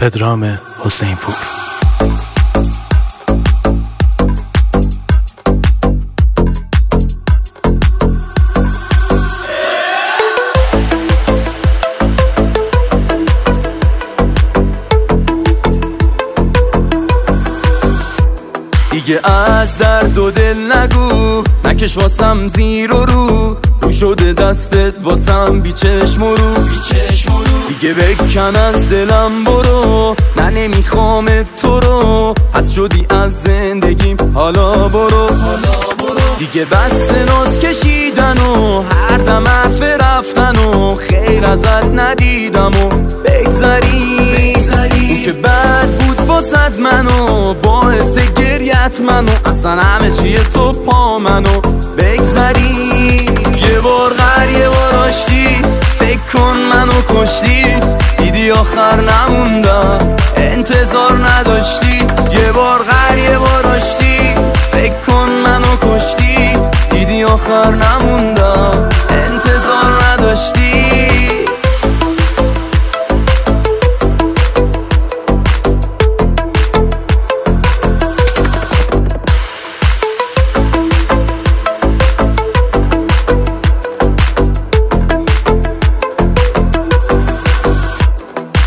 پدرام حسین پور. دیگه از درد و دل نگو، نکش واسم زیر و رو شده دستت واسم بی چشم و رو. دیگه بکن از دلم برو، نه نمیخوام تو رو، پس شدی از زندگیم حالا برو. دیگه بس ناز کشیدن و هر دم حرف رفتن و خیر ازت ندیدم و بگذری اون که بد بود باسد منو، باعث گریت منو، اصلا همه چیه تو پا منو بگذری. یه بار غر یه بار آشتی، فکر کن منو کشتی، دیدی آخر نموندم انتظار نداشتی. یه بار غر یه بار آشتی، فکر کن منو کشتی، دیدی آخر نموندم انتظار نداشتی.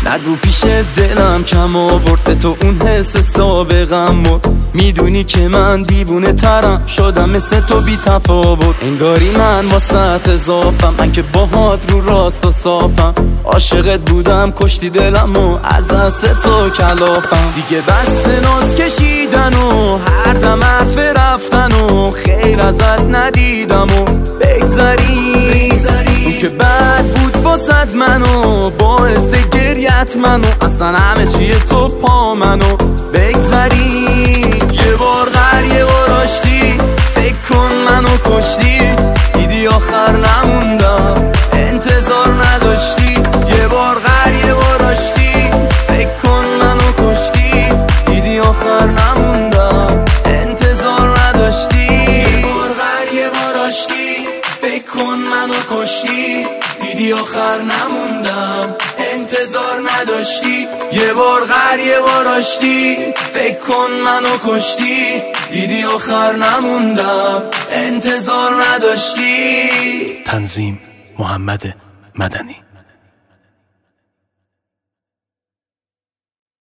نگو پیش دلم کم آورده تو اون حس سابقم مرد، میدونی که من دیوونه ترم شدم مثل تو بی تفاوت. انگاری من واسط اضافم، من که باهات رو راست و صافم، عاشقت بودم کشتی دلم و از دست تو کلافم. دیگه بس ناز کشیدن و هر دم حرف رفتن و خیر ازت ندیدم و بگذری اون که بد بود باسد منو، باعث گریت منو، اصلا همه چیه تو پا منو بگذری. یه بار غر یه بار آشتی، فکر کن منو کشتی، دیدی آخر نموندم انتظار نداشتی. یه بار غر یه بار آشتی، فکر کن منو کشتی، دیدی آخر نموندم انتظار نداشتی. یه بار غر یه بار آشتی، فکر کن منو کشتی، دیدی آخر نموندم انتظار نداشتی. یه بار غر یه بار آشتی، فکر کن منو کشتی، دیدی آخر نموندم انتظار نداشتی. تنظیم محمد مدنی.